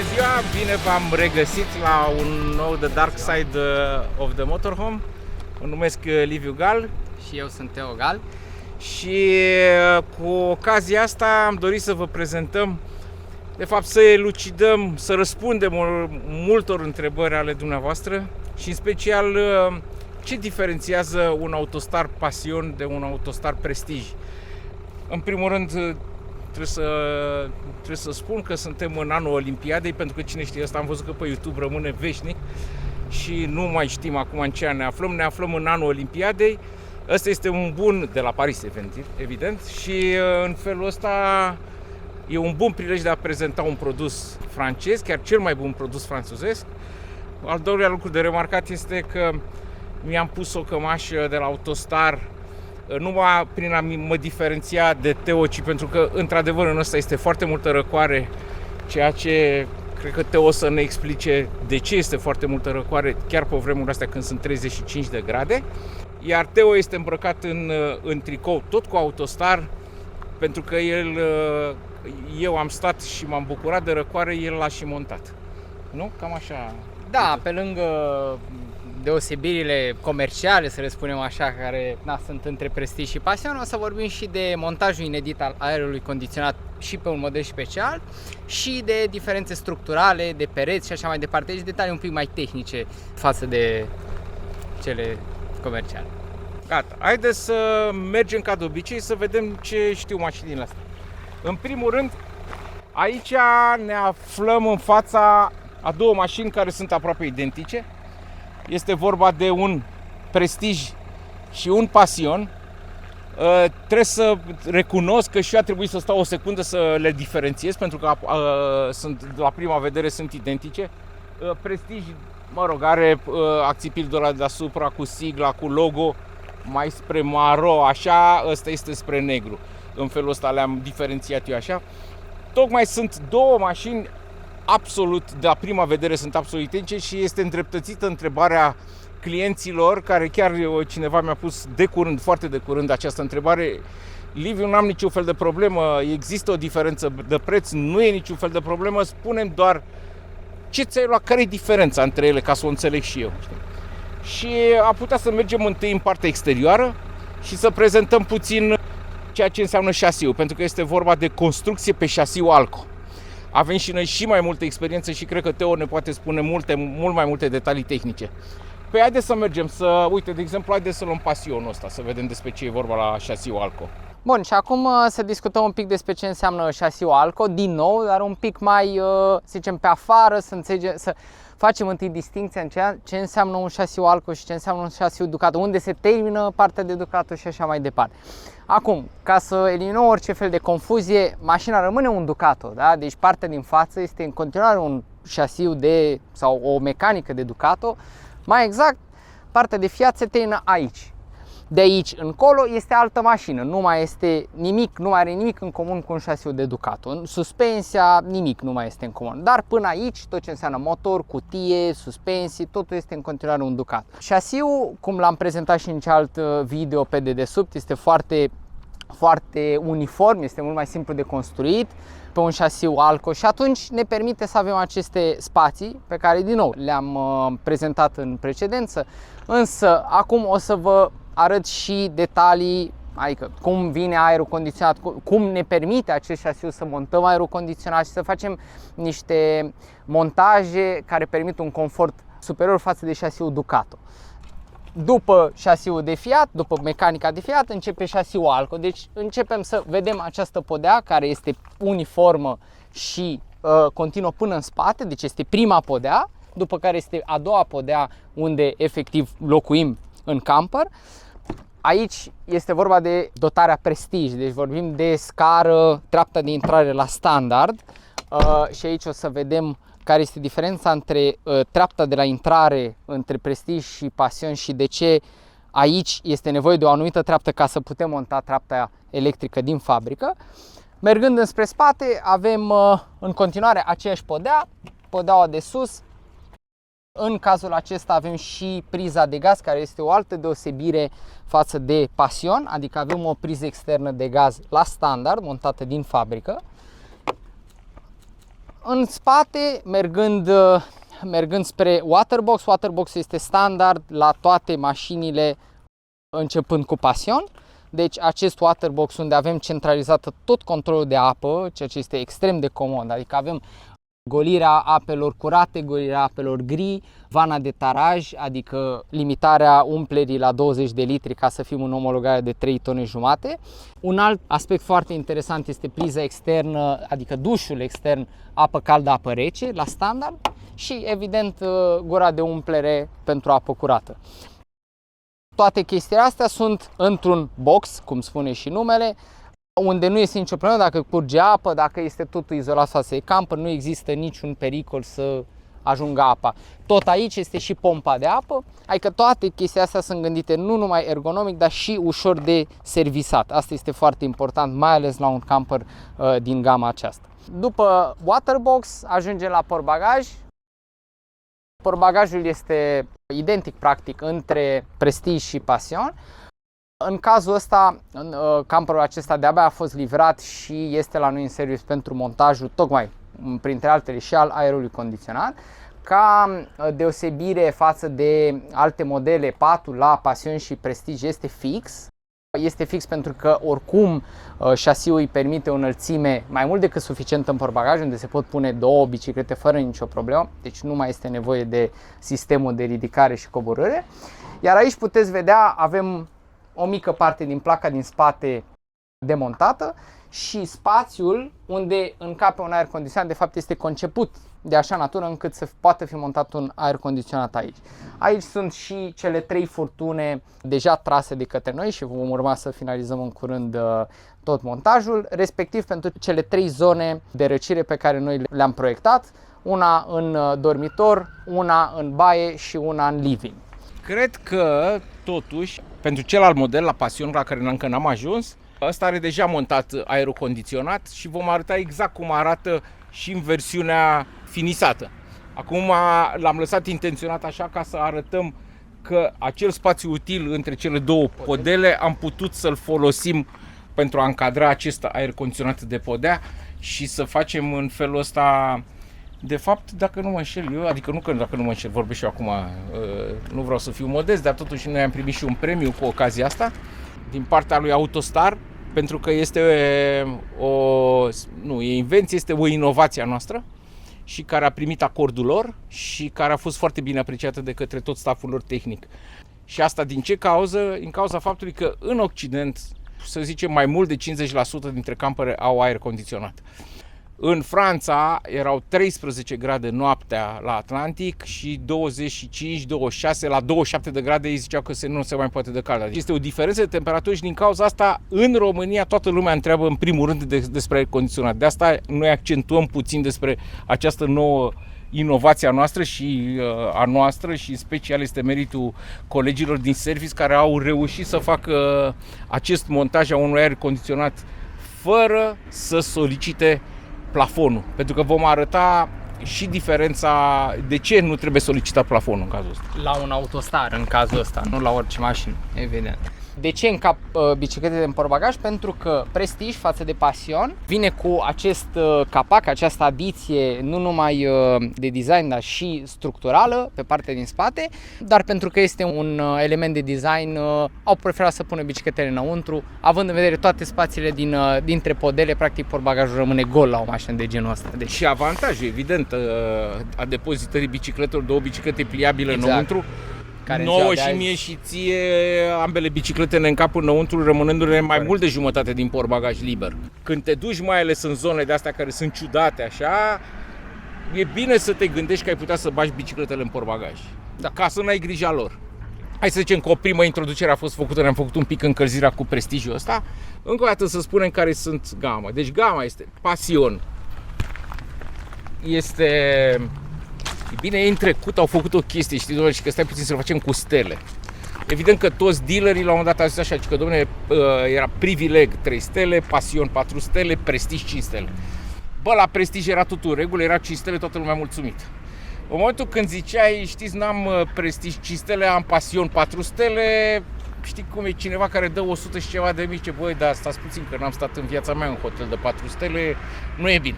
Bună ziua, bine v-am regăsit la un nou The Dark Side of the Motorhome. Mă numesc Liviu Gal. Și eu sunt Teo Gal. Și cu ocazia asta am dorit să vă prezentăm, de fapt să elucidăm, să răspundem multor întrebări ale dumneavoastră și în special ce diferențiază un Autostar Passion de un Autostar Prestige. În primul rând trebuie să spun că suntem în anul Olimpiadei, pentru că cine știe asta, am văzut că pe YouTube rămâne veșnic și nu mai știm acum în ce an ne aflăm. Ne aflăm în anul Olimpiadei. Ăsta este un bun de la Paris, evident, și în felul ăsta e un bun prilej de a prezenta un produs francez, chiar cel mai bun produs franțuzesc. Al doilea lucru de remarcat este că mi-am pus o cămașă de la Autostar numai prin a mă diferenția de Teo, ci pentru că într-adevăr în ăsta este foarte multă răcoare, ceea ce cred că Teo o să ne explice de ce este foarte multă răcoare chiar pe vremurile astea când sunt 35 de grade. Iar Teo este îmbrăcat în tricou tot cu Autostar, pentru că eu am stat și m-am bucurat de răcoare, el l-a și montat. Nu? Cam așa. Da, pe lângă deosebirile comerciale, să le spunem așa, care sunt între Prestige și Passion, o să vorbim și de montajul inedit al aerului condiționat și pe un model special și de diferențe structurale, de pereți și așa mai departe, deci detalii un pic mai tehnice față de cele comerciale. Gata, haideți să mergem ca de obicei să vedem ce știu mașinile astea. În primul rând, aici ne aflăm în fața a două mașini care sunt aproape identice. Este vorba de un Prestige și un Passion. Trebuie să recunosc că și eu a trebuit să stau o secundă să le diferențiez, pentru că la prima vedere sunt identice. Prestige, mă rog, are acțipil de la deasupra cu sigla, cu logo, mai spre maro, așa, ăsta este spre negru. În felul ăsta le-am diferențiat eu așa. Tocmai sunt două mașini absolut, de la prima vedere sunt absolut identice și este îndreptățită întrebarea clienților, care chiar cineva mi-a pus de curând, foarte de curând această întrebare. Liviu, n-am niciun fel de problemă, există o diferență de preț, nu e niciun fel de problemă, spune-mi doar ce ți-ai luat, care e diferența între ele, ca să o înțeleg și eu. Știi? Și a putea să mergem întâi în partea exterioară și să prezentăm puțin ceea ce înseamnă șasiul, pentru că este vorba de construcție pe șasiu Alco. Avem și noi și mai multă experiență și cred că Teo ne poate spune mult mai multe detalii tehnice. Păi haideți să mergem, uite, de exemplu, haideți să luăm Passionul ăsta, să vedem despre ce e vorba la șasiu Alco. Bun, și acum să discutăm un pic despre ce înseamnă șasiu Alco, din nou, dar un pic mai, să zicem, pe afară, să facem întâi distincția în ce înseamnă un șasiu Alco și ce înseamnă un șasiu Ducato, unde se termină partea de Ducato și așa mai departe. Acum, ca să eliminăm orice fel de confuzie, mașina rămâne un Ducato, da? Deci partea din față este în continuare un șasiu sau o mecanică de Ducato. Mai exact, partea de Fiat se termină aici. De aici încolo este altă mașină, nu mai are nimic în comun cu un șasiu de Ducato. Suspensia, nimic nu mai este în comun. Dar până aici, tot ce înseamnă motor, cutie, suspensii, totul este în continuare un Ducato. Șasiul, cum l-am prezentat și în cealalt video pe dedesubt, este foarte uniform, este mult mai simplu de construit pe un șasiu Alco și atunci ne permite să avem aceste spații pe care din nou le-am prezentat în precedență, însă acum o să vă arăt și detalii, adică cum vine aerul condiționat, cum ne permite acest șasiu să montăm aerul condiționat și să facem niște montaje care permit un confort superior față de șasiul Ducato. După șasiul de Fiat, după mecanica de Fiat, începe șasiul Alco. Deci începem să vedem această podea care este uniformă și continuă până în spate, deci este prima podea, după care este a doua podea unde efectiv locuim în camper. Aici este vorba de dotarea Prestige, deci vorbim de scară, treapta de intrare la standard și aici o să vedem care este diferența între treapta de la intrare între Prestige și Passion și de ce aici este nevoie de o anumită treaptă ca să putem monta treapta electrică din fabrică. Mergând înspre spate avem în continuare aceeași podea, podeaua de sus. În cazul acesta avem și priza de gaz, care este o altă deosebire față de Passion, adică avem o priză externă de gaz la standard montată din fabrică. În spate, mergând spre Waterbox, Waterbox este standard la toate mașinile începând cu Passion. Deci acest Waterbox unde avem centralizată tot controlul de apă, ceea ce este extrem de comod, adică avem golirea apelor curate, golirea apelor gri, vana de taraj, adică limitarea umplerii la 20 de litri ca să fim în omologare de 3 tone jumate. Un alt aspect foarte interesant este priza externă, adică dușul extern, apă caldă, apă rece, la standard și evident gura de umplere pentru apă curată. Toate chestiile astea sunt într-un box, cum spune și numele, unde nu este nicio problemă dacă curge apă, dacă este totul izolat față de camper, nu există niciun pericol să ajungă apa. Tot aici este și pompa de apă, adică toate chestiile astea sunt gândite nu numai ergonomic, dar și ușor de servisat. Asta este foarte important, mai ales la un camper din gama aceasta. După Waterbox ajungem la portbagaj. Portbagajul este identic practic între Prestige și Passion. În cazul ăsta, camperul acesta de-abia a fost livrat și este la noi în serviciu pentru montajul, tocmai printre altele și al aerului condiționat. Ca deosebire față de alte modele, patul la Passion și Prestige este fix. Este fix pentru că oricum șasiul îi permite o înălțime mai mult decât suficientă în portbagaj, unde se pot pune 2 biciclete fără nicio problemă, deci nu mai este nevoie de sistemul de ridicare și coborâre. Iar aici puteți vedea, avem o mică parte din placa din spate demontată și spațiul unde încape un aer condiționat de fapt este conceput de așa natură încât să poată fi montat un aer condiționat aici. Aici sunt și cele 3 furtune deja trase de către noi și vom urma să finalizăm în curând tot montajul, respectiv pentru cele 3 zone de răcire pe care noi le-am proiectat, una în dormitor, una în baie și una în living. Cred că, totuși, pentru celălalt model, la Passion, la care încă n-am ajuns, ăsta are deja montat aerul condiționat și vom arăta exact cum arată și în versiunea finisată. Acum l-am lăsat intenționat așa ca să arătăm că acel spațiu util între cele două podele am putut să-l folosim pentru a încadra acest aer condiționat de podea și să facem în felul ăsta. De fapt, dacă nu mă înșel eu, adică nu că dacă nu mă înșel, vorbesc și eu acum, nu vreau să fiu modest, dar totuși noi am primit și un premiu cu ocazia asta din partea lui Autostar, pentru că este este o inovație a noastră și care a primit acordul lor și care a fost foarte bine apreciată de către tot stafful lor tehnic. Și asta din ce cauză? Din cauza faptului că în Occident, să zicem, mai mult de 50% dintre campere au aer condiționat. În Franța erau 13 grade noaptea la Atlantic și 25-26, la 27 de grade ei ziceau că nu se mai poate de cald. Este o diferență de temperatură și din cauza asta în România toată lumea întreabă în primul rând despre aer condiționat. De asta noi accentuăm puțin despre această nouă inovație a noastră și a noastră și în special este meritul colegilor din service care au reușit să facă acest montaj a unui aer condiționat fără să solicite plafonul, pentru că vom arăta și diferența de ce nu trebuie solicitat plafonul în cazul ăsta. La un Autostar în cazul ăsta, nu la orice mașină, evident. De ce încap bicicletele în portbagaj? Pentru că Prestige față de Passion vine cu acest capac, această adiție nu numai de design, dar și structurală pe partea din spate, dar pentru că este un element de design, au preferat să pună bicicletele înăuntru, având în vedere toate spațiile dintre podele, practic portbagajul rămâne gol la o mașină de genul ăsta. Deci... Și avantajul, evident, a depozitării bicicletelor, 2 biciclete pliabile exact. Înăuntru, nouă și mie și ție, ambele biciclete ne încap înăuntru, rămânându-le mai mult de jumătate din portbagaj liber. Când te duci mai ales în zone de astea care sunt ciudate așa, e bine să te gândești că ai putea să bagi bicicletele în portbagaj, ca să n-ai grija lor. Hai să zicem că o primă introducere a fost făcută, ne-am făcut un pic încălzirea cu Prestige-ul ăsta. Încă o dată să spunem care sunt gama. Deci gama este Passion. Bine, ei în trecut au făcut o chestie, știi, domnule, și că stai puțin să-l facem cu stele. Evident că toți dealerii la un moment dat au zis așa, că domnule, era Privileg 3 stele, Passion 4 stele, Prestige 5 stele. Bă, la Prestige era totul în regulă, era 5 stele, toată lumea mulțumit. În momentul când ziceai, știți, n-am Prestige 5 stele, am Passion 4 stele, știi cum e, cineva care dă 100 și ceva de mii, ce băi, dar stați puțin că n-am stat în viața mea în hotel de 4 stele, nu e bine.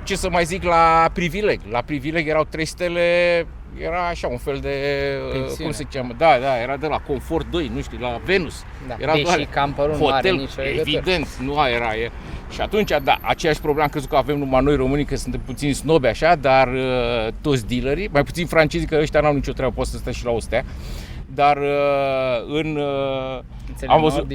Ce să mai zic la Privileg? La Privileg erau 3 stele, era așa un fel de, cum se cheamă? Da, era de la Confort 2, nu știu, la Venus. Da. Era Deși camperul nu are nicio legătură. Evident, nu era. Și atunci, da, aceeași problemă, am crezut că avem numai noi românii, că suntem puțin snobi așa, dar toți dealerii, mai puțin francezii, că ăștia n-au nicio treabă, pot să stea și la o stea. Dar am văzut,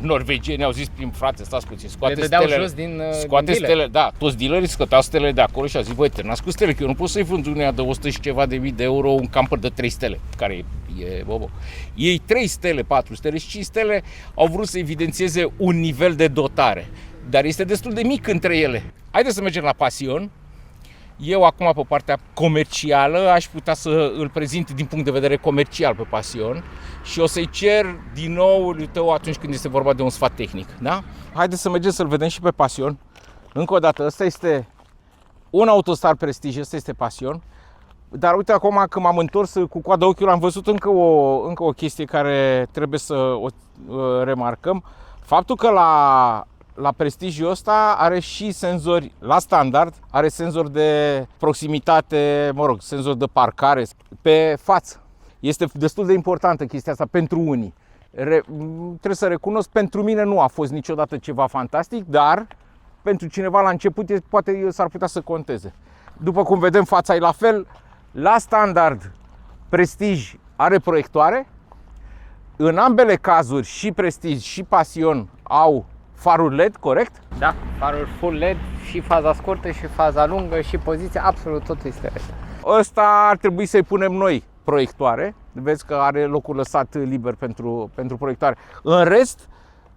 norvegienii au zis prin frate, stați puțin, scoate stele, jos din scoate stele, da, toți dealerii scoteau stele de acolo și au zis, băi, terminați cu stele, că eu nu pot să-i vând uneia de 100 și ceva de mii de euro un camper de 3 stele, care e bobo. Ei 3 stele, 4 stele și 5 stele au vrut să evidențieze un nivel de dotare, dar este destul de mic între ele. Haideți să mergem la Passion. Eu acum pe partea comercială aș putea să îl prezint din punct de vedere comercial pe Passion și o să-i cer din nou lui tău atunci când este vorba de un sfat tehnic, da? Haideți să mergem să-l vedem și pe Passion. Încă o dată, ăsta este un Autostar Prestige, ăsta este Passion. Dar uite acum când m-am întors cu coada ochiului am văzut încă o chestie care trebuie să o remarcăm. Faptul că la Prestige-ul ăsta are și senzori, la standard, are senzori de proximitate, senzori de parcare pe față. Este destul de importantă chestia asta pentru unii. Trebuie să recunosc, pentru mine nu a fost niciodată ceva fantastic, dar pentru cineva la început poate s-ar putea să conteze. După cum vedem, fața e la fel. La standard, Prestige are proiectoare. În ambele cazuri, și Prestige și Passion au faruri LED, corect? Da, faruri full LED, și faza scurtă și faza lungă și poziția, absolut tot este LED. Ăsta ar trebui să-i punem noi proiectoare. Vezi că are locul lăsat liber pentru proiectoare. În rest,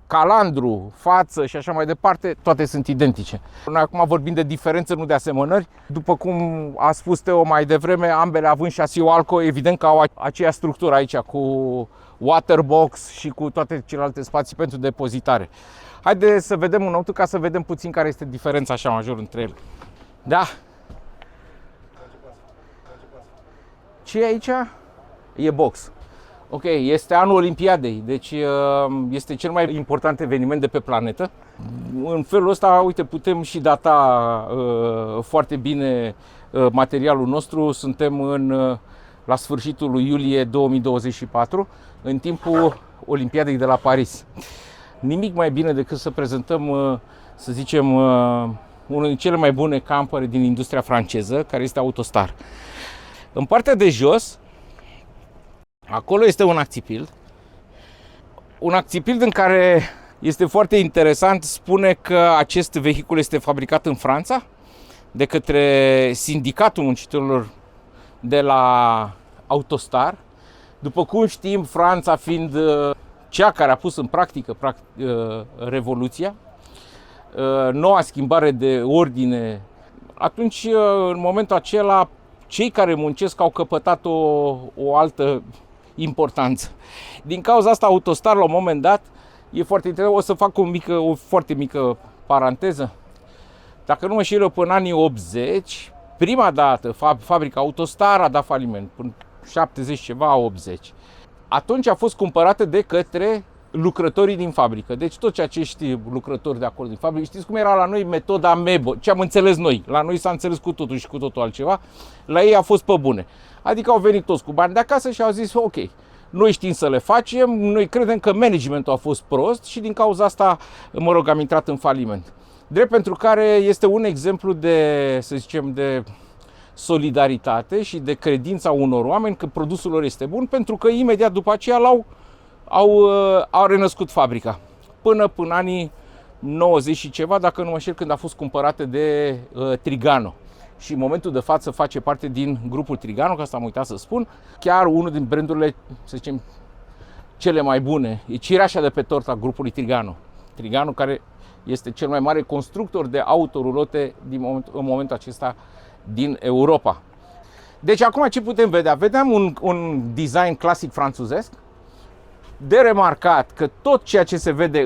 calandru, față și așa mai departe, toate sunt identice. Noi acum vorbim de diferențe, nu de asemănări. După cum a spus Teo mai devreme, ambele având șasiul Alco, evident că au aceeași structură aici cu waterbox și cu toate celelalte spații pentru depozitare. Haideți să vedem înăuntru ca să vedem puțin care este diferența așa major între ele. Da. Ce e aici? E box. Ok, este anul Olimpiadei, deci este cel mai important eveniment de pe planetă. În felul ăsta, uite, putem și data foarte bine materialul nostru. Suntem la sfârșitul lui iulie 2024, în timpul Olimpiadei de la Paris. Nimic mai bine decât să prezentăm, să zicem, unul din cele mai bune campere din industria franceză, care este Autostar. În partea de jos, acolo este un acțipild. Un acțipild în care este foarte interesant, spune că acest vehicul este fabricat în Franța de către Sindicatul Muncitorilor de la Autostar. După cum știm, Franța fiind cea care a pus în practică Revoluția, noua schimbare de ordine, atunci, în momentul acela, cei care muncesc au căpătat o altă importanță. Din cauza asta, Autostar, la un moment dat, e foarte interesant, o să fac o foarte mică paranteză. Dacă nu mă știu eu, până anii 80, prima dată fabrica Autostar a dat faliment, până 70 ceva, 80. Atunci a fost cumpărată de către lucrătorii din fabrică. Deci toți acești lucrători de acolo din fabrică, știți cum era la noi metoda MEBO, ce am înțeles noi. La noi s-a înțeles cu totul și cu totul altceva, la ei a fost pe bune. Adică au venit toți cu bani de acasă și au zis, ok, noi știm să le facem, noi credem că managementul a fost prost și din cauza asta, am intrat în faliment. Drept pentru care este un exemplu de, să zicem, de solidaritate și de credința unor oameni că produsul lor este bun, pentru că imediat după aceea au renăscut fabrica. Până anii 90 și ceva, dacă nu mă înșel, când a fost cumpărată de Trigano. Și în momentul de față face parte din grupul Trigano, că asta am uitat să spun, chiar unul din brandurile, să zicem, cele mai bune, e cireașa de pe torta grupului Trigano. Trigano, care este cel mai mare constructor de autorulote în momentul acesta din Europa. Deci acum ce putem vedea? Vedem un design clasic franțuzesc. De remarcat că tot ceea ce se vede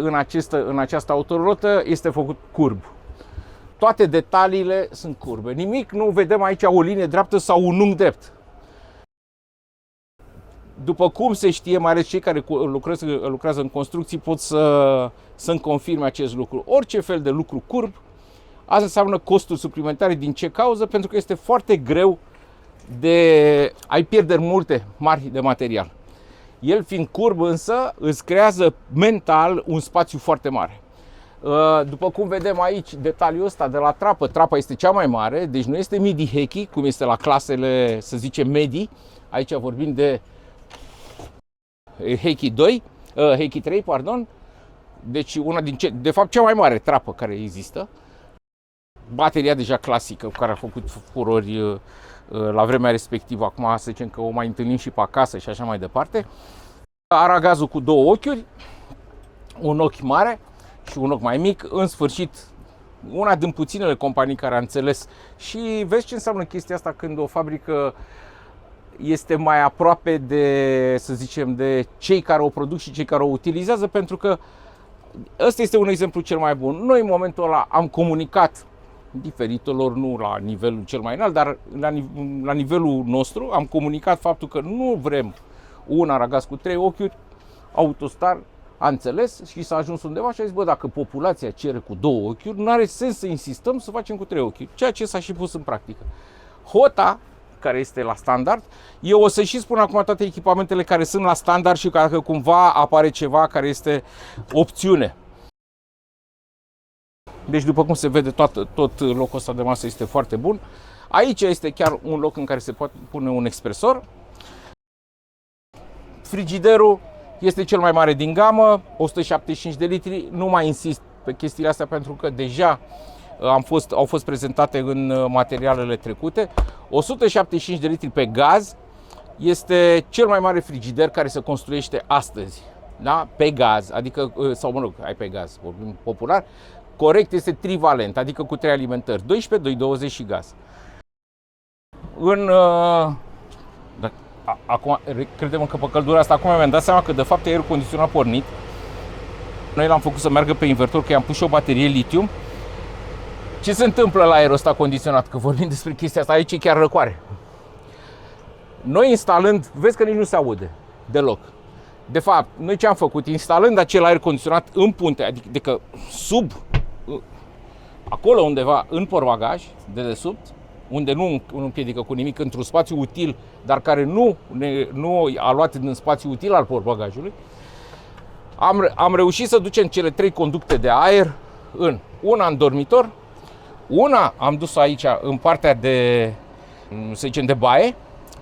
în această autorulotă este făcut curb. Toate detaliile sunt curbe. Nimic, nu vedem aici o linie dreaptă sau un unghi drept. După cum se știe, mai ales cei care lucrează în construcții pot să-mi confirme acest lucru. Orice fel de lucru curb Asta înseamnă costuri suplimentare. Din ce cauză? Pentru că este foarte greu de ai pierderi multe mari de material. El fiind curb însă îți creează mental un spațiu foarte mare. După cum vedem aici detaliul ăsta de la trapă, trapa este cea mai mare, deci nu este midi Heki, cum este la clasele, să zicem, medii. Aici vorbim de Heki 2, Heki 3, pardon. Deci una din de fapt cea mai mare trapă care există. Bateria deja clasică care a făcut furori la vremea respectivă, acum să zicem că o mai întâlnim și pe acasă și așa mai departe. Aragazul cu două ochiuri, un ochi mare și un ochi mai mic. În sfârșit, una din puținele companii care a înțeles. Și vezi ce înseamnă chestia asta când o fabrică este mai aproape de, să zicem, de cei care o produc și cei care o utilizează, pentru că ăsta este un exemplu cel mai bun. Noi în momentul ăla am comunicat diferitelor, nu la nivelul cel mai înalt, dar la nivelul nostru am comunicat faptul că nu vrem un aragaz cu 3 ochiuri. Autostar a înțeles și s-a ajuns undeva și a zis, bă, dacă populația cere cu 2 ochiuri, nu are sens să insistăm să facem cu 3 ochiuri, ceea ce s-a și pus în practică. Hota, care este la standard, eu o să și spun acum toate echipamentele care sunt la standard și dacă cumva apare ceva care este opțiune. Deci după cum se vede, tot locul ăsta de masă este foarte bun. Aici este chiar un loc în care se poate pune un expresor. Frigiderul este cel mai mare din gamă, 175 de litri. Nu mai insist pe chestiile astea pentru că deja au fost prezentate în materialele trecute. 175 de litri pe gaz este cel mai mare frigider care se construiește astăzi. Da? Pe gaz, adică, sau mă rog, pe gaz, vorbim popular. Corect, este trivalent, adică cu 3 alimentări, 12, 220 și gaz. Acum, credem că pe căldura asta, acum mi-am dat seama că de fapt aerul condiționat pornit. Noi l-am făcut să meargă pe invertor, că i-am pus și o baterie litium. Ce se întâmplă la aerul ăsta condiționat? Că vorbim despre chestia asta, aici e chiar răcoare. Noi instalând, vezi că nici nu se aude deloc. De fapt, noi ce am făcut? Instalând acel aer condiționat în punte, adică sub, acolo undeva în portbagaj, dedesubt, unde nu împiedică cu nimic, într-un spațiu util, dar care nu a luat din spațiu util al portbagajului, am reușit să ducem cele 3 conducte de aer una în dormitor, una am dus aici în partea de, să zicem, de baie,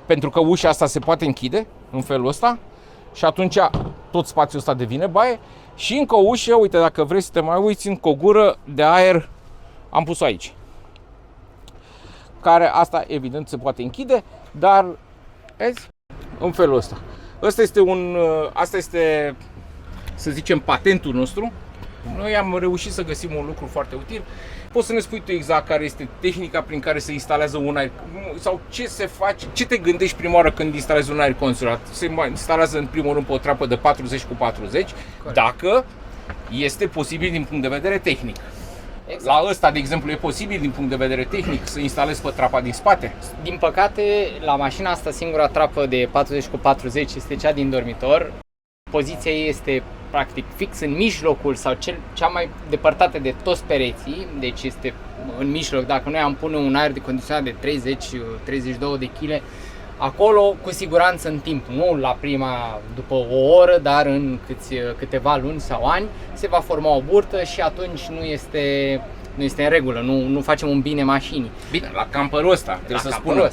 pentru că ușa asta se poate închide în felul ăsta și atunci tot spațiul ăsta devine baie, și încă o ușă, uite, dacă vrei să te mai uiți, încă o gură de aer am pus-o aici, care asta evident se poate închide, dar vezi, în felul ăsta. Asta este, să zicem, patentul nostru. Noi am reușit să găsim un lucru foarte util. Poți să ne spui tu exact care este tehnica prin care se instalează un aer, sau ce se face, ce te gândești prima oară când instalezi un aer condiționat? Se instalează în primul rând pe o treapă de 40 cu 40, corect, dacă este posibil din punct de vedere tehnic. Exact. La ăsta, de exemplu, e posibil din punct de vedere tehnic să instalezi pe trapa din spate? Din păcate, la mașina asta singura trapă de 40 cu 40 este cea din dormitor. Poziția ei este practic fix în mijlocul sau cea mai depărtată de toți pereții, deci este în mijloc. Dacă noi am pune un aer de condiționat de 30-32 de kg, acolo cu siguranță în timp, nu la prima după o oră, dar în câteva luni sau ani, se va forma o burtă și atunci nu este în regulă, nu facem un bine mașinii. Bine, la camperul ăsta, trebuie să spun,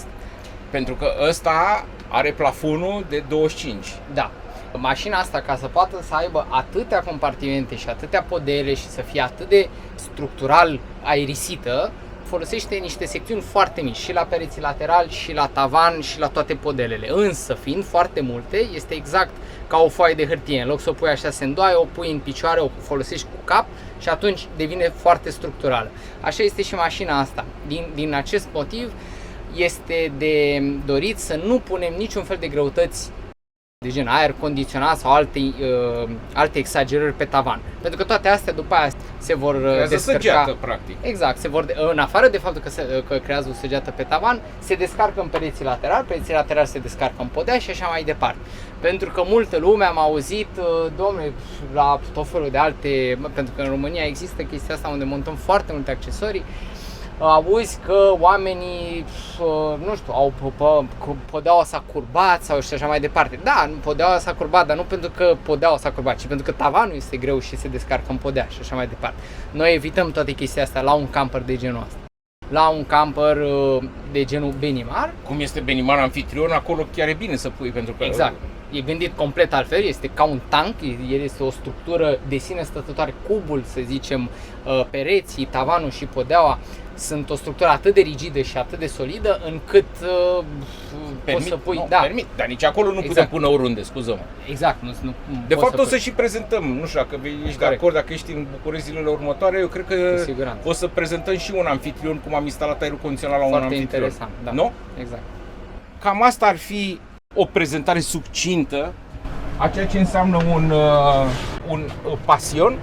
pentru că ăsta are plafonul de 25. Da. Mașina asta, ca să poată să aibă atâtea compartimente și atâtea podele și să fie atât de structural aerisită, folosește niște secțiuni foarte mici și la pereții laterali și la tavan și la toate podelele. Însă, fiind foarte multe, este exact ca o foaie de hârtie. În loc să o pui așa se îndoaie, o pui în picioare, o folosești cu cap și atunci devine foarte structurală. Așa este și mașina asta. Din acest motiv este de dorit să nu punem niciun fel de greutăți de gen aer condiționat sau alte exagerări pe tavan. Pentru că toate astea după aia se vor creează descărca. săgeată, practic. Exact, în afară de faptul că creează o săgeată pe tavan, se descarcă în pereții laterali se descarcă în podea și așa mai departe. Pentru că multă lume am auzit, domnule, la tot felul de alte, pentru că în România există chestia asta unde montăm foarte multe accesorii, auzi că oamenii, nu știu, au podeaua s-a curbat sau și așa mai departe. Da, podeaua s-a curbat, dar nu pentru că podeaua s-a curbat, ci pentru că tavanul este greu și se descarcă în podea și așa mai departe. Noi evităm toate chestia astea la un camper de genul ăsta. La un camper de genul Benimar. Cum este Benimar Amfitrion, acolo chiar e bine să pui, pentru că... Exact. E gândit complet altfel, este ca un tank, el este o structură de sine stătătoare, cubul, să zicem, pereții, tavanul și podeaua sunt o structură atât de rigidă și atât de solidă încât poți să pui... Permit, dar nici acolo nu putem pune oriunde, scuză-mă. Exact. De fapt o să și prezentăm, nu știu dacă ești de acord, dacă ești în București zilele următoare, eu cred că o să prezentăm și un amfitrion, cum am instalat aerul condiționat la un amfitrion. Foarte interesant, da. Nu? Exact. Cam asta ar fi o prezentare succintă a ceea ce înseamnă un Passion.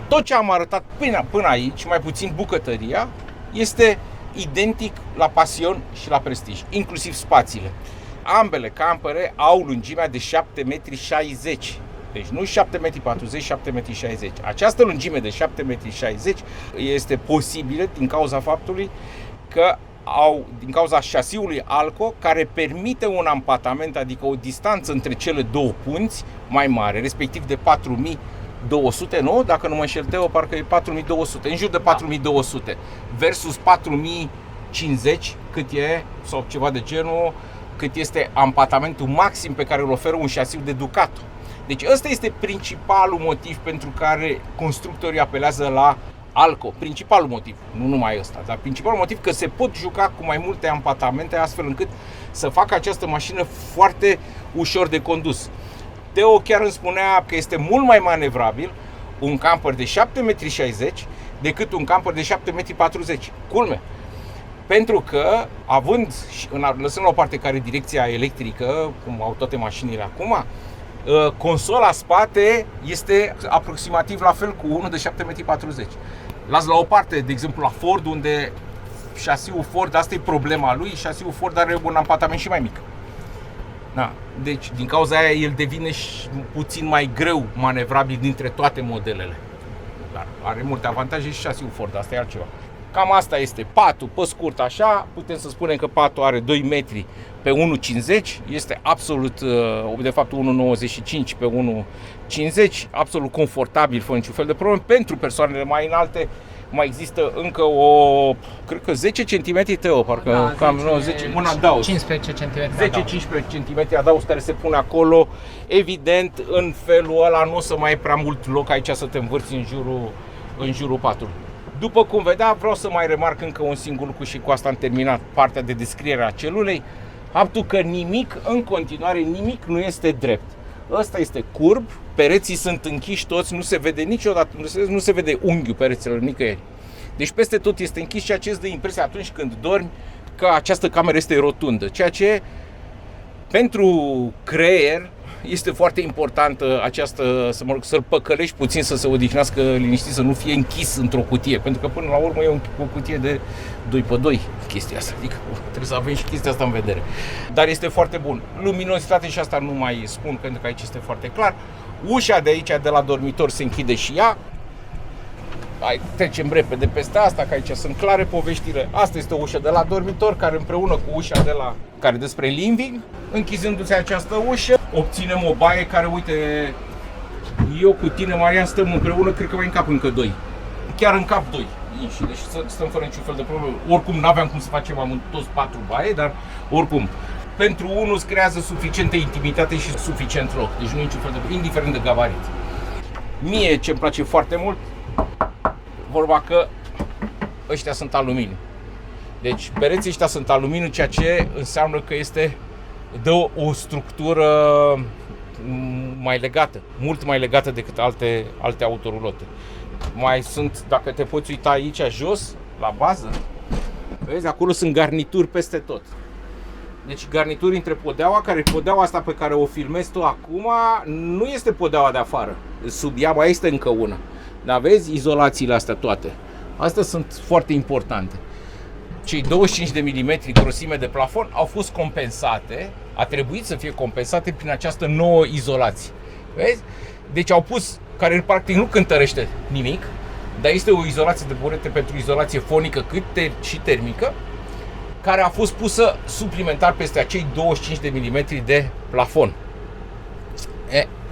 Tot ce am arătat până aici, mai puțin bucătăria, este identic la Passion și la Prestige, inclusiv spațiile. Ambele campere au lungimea de 7,60 m. Deci nu 7,40 m, 7,60 m. Această lungime de 7,60 m este posibilă din cauza faptului că din cauza șasiului Alco, care permite un ampatament, adică o distanță între cele două punți mai mare, respectiv de 4200, nu? Dacă nu mă înșel, Teo, parcă e 4200, în jur de 4200 versus 4050, cât e, sau ceva de genul, cât este ampatamentul maxim pe care îl oferă un șasiu de Ducato. Deci ăsta este principalul motiv pentru care constructorii apelează la Alco, principalul motiv, nu numai ăsta, dar principalul motiv că se pot juca cu mai multe ampatamente astfel încât să facă această mașină foarte ușor de condus. Teo chiar îmi spunea că este mult mai manevrabil un camper de 7,60 m decât un camper de 7,40 m. Culme! Pentru că, lăsând la o parte care direcția electrică, cum au toate mașinile acum, consola spate este aproximativ la fel cu unul de 7,40 m. Las la o parte, de exemplu, la Ford, unde șasiul Ford, asta e problema lui, șasiul Ford are un ampatament și mai mic. Da. Deci, din cauza aia, el devine puțin mai greu manevrabil dintre toate modelele. Dar are multe avantaje și șasiul Ford, asta e altceva. Cam asta este patul, pe scurt așa, putem să spunem că patul are 2 metri pe 1,50, este absolut, de fapt 1,95 pe 1,50, absolut confortabil, fără niciun fel de probleme. Pentru persoanele mai înalte mai există încă cred că 10 cm, Teo, parcă cam 10, un adaos. 15 cm. 10-15 cm adaos care se pune acolo. Evident, în felul ăla nu o să mai ai prea mult loc aici să te învârți în jurul patului. După cum vedea, vreau să mai remarc încă un singur lucru și cu asta am terminat partea de descriere a celulei. Faptul că în continuare nimic nu este drept. Ăsta este curb, pereții sunt închiși toți, nu se vede niciodată, nu se vede unghiul pereților nicăieri. Deci peste tot este închis, ceea ce îți dă impresia atunci când dormi că această cameră este rotundă, ceea ce pentru creier este foarte important să-l păcălești puțin, să se odihnească liniștit, să nu fie închis într-o cutie, pentru că până la urmă e o cutie de 2x2 chestia asta, adică trebuie să avem și chestia asta în vedere. Dar este foarte bun. Luminositate și asta nu mai spun, pentru că aici este foarte clar. Ușa de aici, de la dormitor, se închide și ea. Trecem repede peste asta, că aici sunt clare poveștile. Asta este o ușă de la dormitor, care împreună cu ușa de la care despre living, închizându-se această ușă, obținem o baie care, uite, eu cu tine, Marian, stăm împreună, cred că mai încap încă 2. Chiar încap 2. Deci stăm fără niciun fel de problemă. Oricum n-aveam cum să facem toți 4 baie, dar oricum pentru unul îți creează suficientă intimitate și suficient loc. Deci nu e niciun fel de, indiferent de gabarit. Mie ce-mi place foarte mult, vorba că ăștia sunt aluminiu. Deci pereții ăștia sunt aluminiu, ceea ce înseamnă că dă o structură mai legată, mult mai legată decât alte autorulote. Mai sunt, dacă te poți uita aici jos, la bază, vezi, acolo sunt garnituri peste tot. Deci garnituri între podeaua, podeaua asta pe care o filmezi tu acum nu este podeaua de afară. Sub ea mai este încă una. Dar vezi, izolațiile astea toate, astea sunt foarte importante. Cei 25 de milimetri grosime de plafon au fost compensate, a trebuit să fie compensate prin această nouă izolație. Vezi? Deci au pus, care practic nu cântărește nimic, dar este o izolație de burete pentru izolație fonică și termică, care a fost pusă suplimentar peste acei 25 de milimetri de plafon.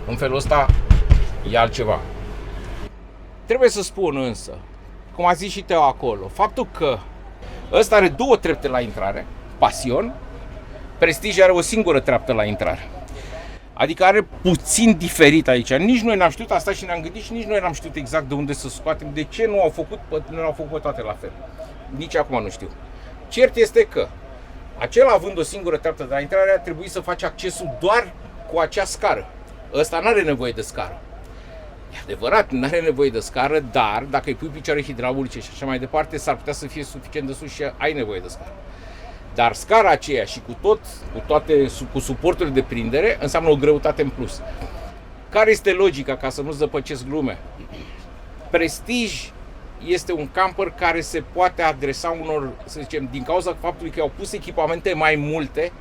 În felul ăsta e altceva. Trebuie să spun însă, cum a zis și Teo acolo, faptul că ăsta are 2 trepte la intrare, Passion, Prestige are o singură treaptă la intrare. Adică are puțin diferit aici. Nici noi n-am știut asta și ne-am gândit și nici noi n-am știut exact de unde să scoatem, de ce nu au făcut pe toate la fel. Nici acum nu știu. Cert este că acela având o singură treaptă de la intrare a trebuit să faci accesul doar cu acea scară. Ăsta n-are nevoie de scară. E adevărat, n-are nevoie de scară, dar dacă îi pui picioare hidraulice și așa mai departe, s-ar putea să fie suficient de sus și ai nevoie de scară. Dar scara aceea și cu suporturile de prindere înseamnă o greutate în plus. Care este logica, ca să nu zăpăcesc glume? Prestige este un camper care se poate adresa unor, să zicem, din cauza faptului că au pus echipamente mai multe,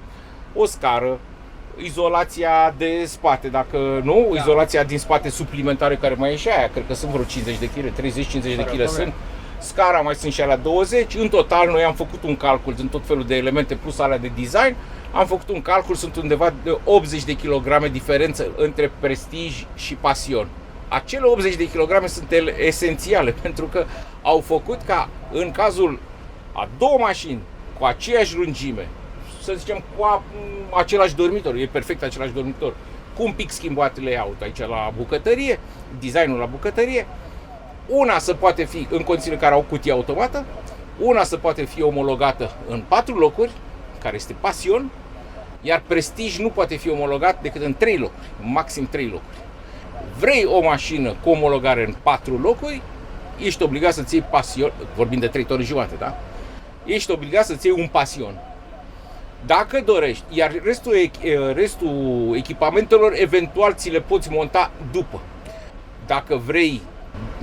o scară, izolația de spate, dacă nu, izolația din spate suplimentare care mai e și aia, cred că sunt vreo 50 de kg, 30-50 de kg sunt. Scara mai sunt și alea 20, în total noi am făcut un calcul din tot felul de elemente plus alea de design, am făcut un calcul, sunt undeva de 80 de kg diferență între Prestige și Passion. Acele 80 de kg sunt esențiale pentru că au făcut ca în cazul a 2 mașini cu aceeași lungime, să zicem cu același dormitor, e perfect același dormitor, cu un pic schimbat layout aici la bucătărie, designul la bucătărie, una să poate fi în condițiile în care au cutie automată, una să poate fi omologată în 4 locuri, care este Passion, iar Prestige nu poate fi omologat decât în 3 locuri, maxim 3 locuri. Vrei o mașină cu omologare în 4 locuri, ești obligat să-ți iei Passion, vorbim de 3 tone jumate, da? Ești obligat să-ți iei un Passion. Dacă dorești, iar restul echipamentelor eventual ți le poți monta după. Dacă vrei,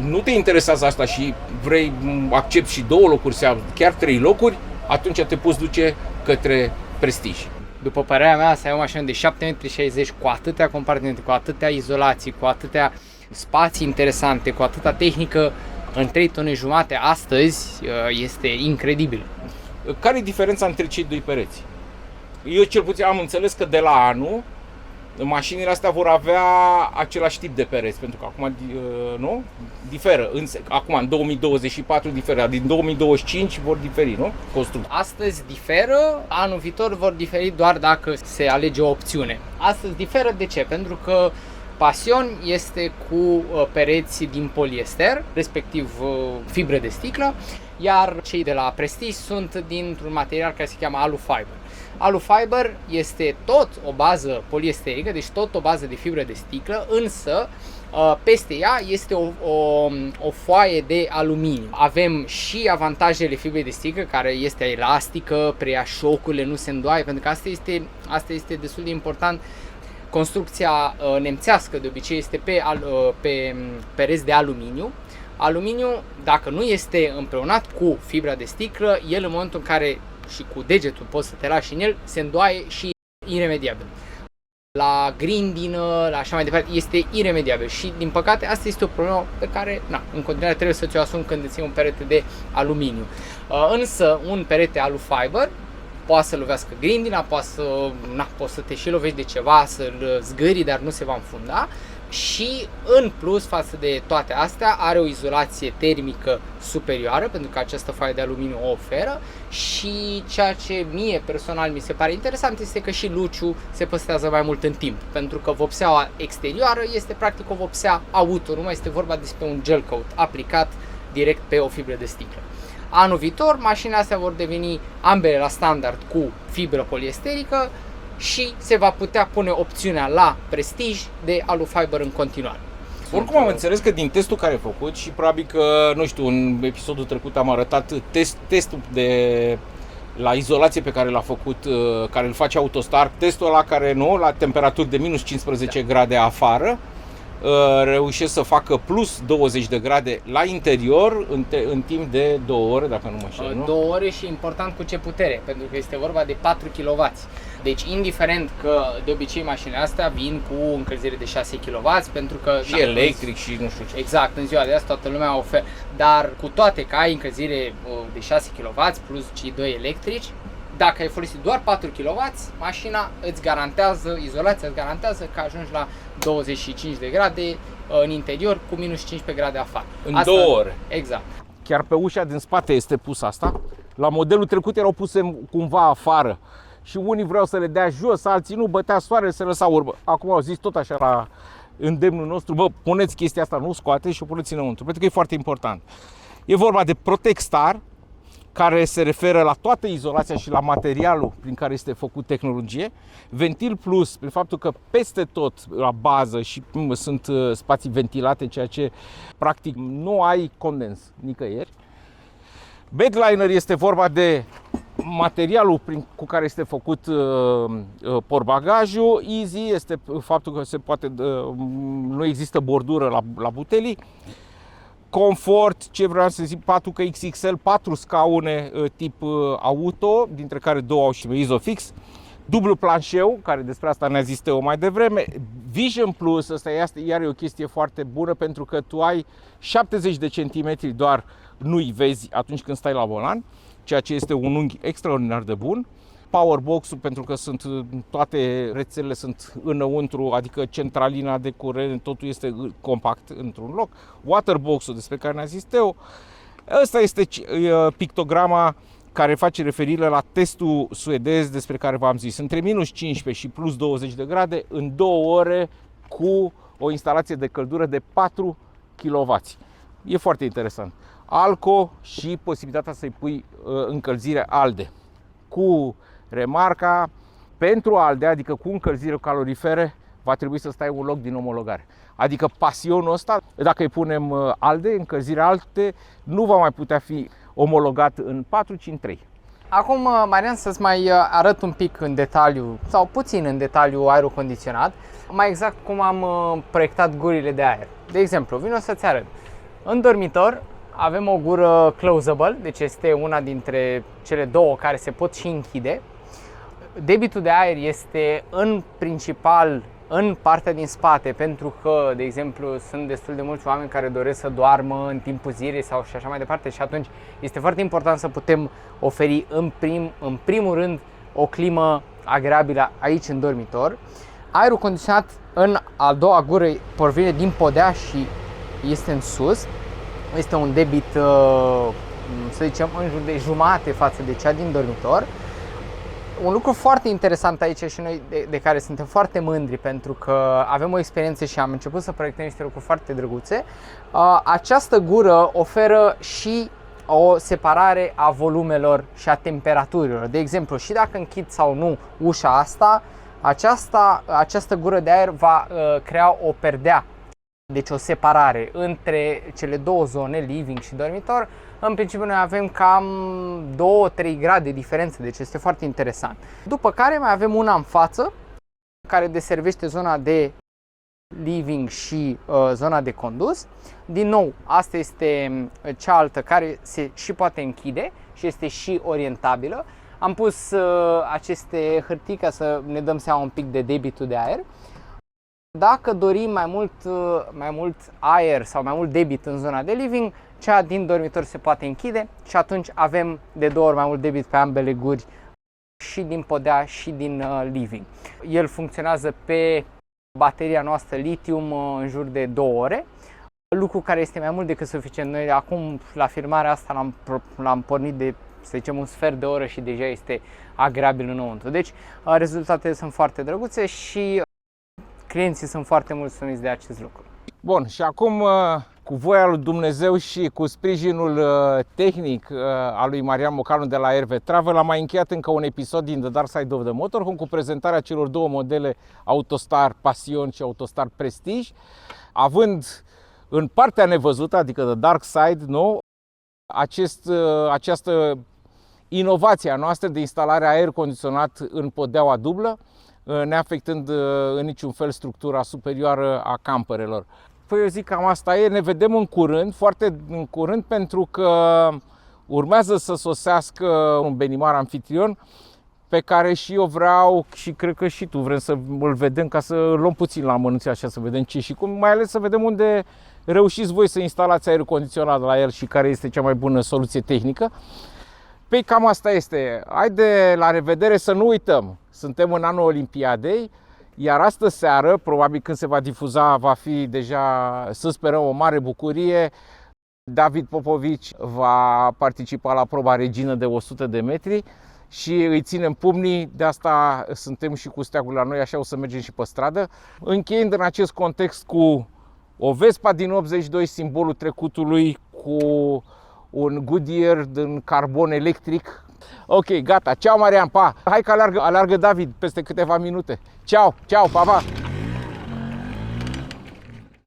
nu te interesează asta și vrei, accepti și 2 locuri sau chiar 3 locuri, atunci te poți duce către Prestige. După părerea mea, să ai o mașină de 7,60 m cu atâtea compartimente, cu atâtea izolații, cu atâtea spații interesante, cu atâta tehnică în 3 tone jumate astăzi este incredibil. Care e diferența între cei 2 pereți? Eu cel puțin am înțeles că de la anul mașinile astea vor avea același tip de pereți, pentru că acum nu? Diferă. Acum în 2024 diferă, din 2025 vor diferi, nu? Construcții. Astăzi diferă, anul viitor vor diferi doar dacă se alege o opțiune. Astăzi diferă de ce? Pentru că Passion este cu pereți din poliester, respectiv fibre de sticlă, iar cei de la Prestige sunt dintr-un material care se cheamă Alufiber. Alufiber este tot o bază poliesterică, deci tot o bază de fibră de sticlă, însă peste ea este o foaie de aluminiu. Avem și avantajele fibrei de sticlă, care este elastică, preia șocurile, nu se îndoaie, pentru că asta este destul de important. Construcția nemțească de obicei este pe pereți de aluminiu. Aluminiu, dacă nu este împreunat cu fibra de sticlă, el în momentul în care și cu degetul poți să te lași în el, se îndoaie și iremediabil. La grindină, la așa mai departe, este iremediabil și din păcate asta este o problemă pe care în continuare trebuie să ți-o asumi când îți iei un perete de aluminiu. Însă un perete Alufiber poate să lovească grindina, poți să te și lovești de ceva, să-l zgâri, dar nu se va înfunda. Și în plus față de toate astea are o izolație termică superioară, pentru că această foaie de aluminiu o oferă, și ceea ce mie personal mi se pare interesant este că și luciul se păstrează mai mult în timp, pentru că vopseaua exterioară este practic o vopsea auto, nu mai este vorba despre un gel coat aplicat direct pe o fibră de sticlă. Anul viitor mașinile astea vor deveni ambele la standard cu fibră poliesterică și se va putea pune opțiunea la Prestige de Alufiber în continuare. Oricum am înțeles că din testul care a făcut și probabil că, nu știu, în episodul trecut am arătat testul la izolație pe care l-a făcut, care îl face Autostart, testul ăla care la temperaturi de minus 15 grade afară, reușesc să facă plus 20 de grade la interior în timp de 2 ore, dacă nu mă înșel, nu? 2 ore și important cu ce putere, pentru că este vorba de 4 kW. Deci indiferent că de obicei mașinile astea vin cu încălzire de 6 kW, pentru că și electric și nu știu ce. Exact, în ziua de azi toată lumea oferă, dar cu toate că ai încălzire de 6 kW plus cei 2 electrici, dacă ai folosit doar 4 kW, mașina îți garantează, izolația îți garantează că ajungi la 25 de grade în interior cu minus 15 grade afară. În 2 ore. Exact. Chiar pe ușa din spate este pus asta. La modelul trecut erau puse cumva afară și unii vreau să le dea jos, alții nu, bătea soarele, se lăsa urmă. Acum au zis tot așa la îndemnul nostru, bă, puneți chestia asta, nu scoate și o puneți înăuntru, pentru că e foarte important. E vorba de Protextar, care se referă la toată izolația și la materialul prin care este făcut tehnologie. Ventil Plus, prin faptul că peste tot la bază și sunt spații ventilate, ceea ce practic nu ai condens nicăieri. Bedliner este vorba de materialul cu care este făcut portbagajul. Easy este faptul că nu există bordură la butelii. Confort, ce vreau să zic, 4 XXL, 4 scaune tip auto, dintre care 2 au și Isofix. Dublu planșeu, care despre asta ne-a zis Teo mai devreme. Vision Plus, asta iar e o chestie foarte bună pentru că tu ai 70 de centimetri doar nu-i vezi atunci când stai la volan, ceea ce este un unghi extraordinar de bun. Powerbox-ul, pentru că toate rețelele sunt înăuntru, adică centralina de curent, totul este compact într-un loc. Waterbox-ul, despre care ne-a zis Teo. Ăsta este pictograma care face referire la testul suedez despre care v-am zis. Între minus 15 și plus 20 de grade în 2 ore cu o instalație de căldură de 4 kW. E foarte interesant. Alco și posibilitatea să-i pui încălzire ALDE. Cu remarca, pentru ALDE, adică cu încălzire calorifere, va trebui să stai un loc din omologare. Adică pasionul ăsta, dacă îi punem ALDE, încălzire ALDE, nu va mai putea fi omologat în 4, ci în 3. Acum, Marian, să-ți mai arăt un pic în detaliu, sau puțin în detaliu, aerul condiționat, mai exact cum am proiectat gurile de aer. De exemplu, vin o să-ți arăt. În dormitor avem o gură closable, deci este una dintre cele două care se pot și închide. Debitul de aer este în principal în partea din spate, pentru că, de exemplu, sunt destul de mulți oameni care doresc să doarmă în timpul zilei sau și așa mai departe și atunci este foarte important să putem oferi în primul rând o climă agreabilă aici în dormitor. Aerul condiționat în a doua gură provine din podea și este în sus. Este un debit, să zicem, în jur de jumate față de cea din dormitor. Un lucru foarte interesant aici și noi de care suntem foarte mândri pentru că avem o experiență și am început să proiectăm niște lucruri foarte drăguțe. Această gură oferă și o separare a volumelor și a temperaturilor. De exemplu, și dacă închid sau nu ușa asta, această gură de aer va crea o perdea. Deci o separare între cele două zone, living și dormitor. În principiu noi avem cam 2-3 grade diferență, deci este foarte interesant. După care mai avem una în față, care deservește zona de living și zona de condus. Din nou, asta este cealaltă care se și poate închide și este și orientabilă. Am pus aceste hârtii ca să ne dăm seama un pic de debitul de aer. Dacă dorim mai mult aer sau mai mult debit în zona de living, cea din dormitor se poate închide și atunci avem de 2 ori mai mult debit pe ambele guri, și din podea și din living. El funcționează pe bateria noastră litium în jur de 2 ore, lucru care este mai mult decât suficient. Noi acum la filmarea asta l-am pornit de, să zicem, un sfert de oră și deja este agreabil înăuntru. Deci rezultatele sunt foarte drăguțe și clienții sunt foarte mulțumiți de acest lucru. Bun, și acum cu voia lui Dumnezeu și cu sprijinul tehnic al lui Marian Mocanu de la RV Travel am mai încheiat încă un episod din The Dark Side of the Motorhome cu prezentarea celor două modele Autostar Passion și Autostar Prestige, având în partea nevăzută, adică The Dark Side, nu, această inovație a noastră de instalare a aer condiționat în podeaua dublă, neafectând în niciun fel structura superioară a camperelor. Păi eu zic cam asta e, ne vedem în curând, foarte în curând, pentru că urmează să sosească un Benimar Amphitryon pe care și eu vreau și cred că și tu vrem să îl vedem, ca să luăm puțin la amănunțe așa, să vedem ce și cum, mai ales să vedem unde reușiți voi să instalați aer condiționat la el și care este cea mai bună soluție tehnică. Păi cam asta este. Haide, la revedere, să nu uităm, suntem în anul Olimpiadei, iar astă seară, probabil când se va difuza, va fi deja, să sperăm, o mare bucurie. David Popovici va participa la proba regină de 100 de metri și îi ținem pumnii, de asta suntem și cu steagul la noi, așa o să mergem și pe stradă. Încheiind în acest context cu o Vespa din 82, simbolul trecutului, cu un Goodyear din carbon electric. Ok, gata, ceau Marian, pa! Hai că alargă David peste câteva minute. Ceau, ceau, pa, pa!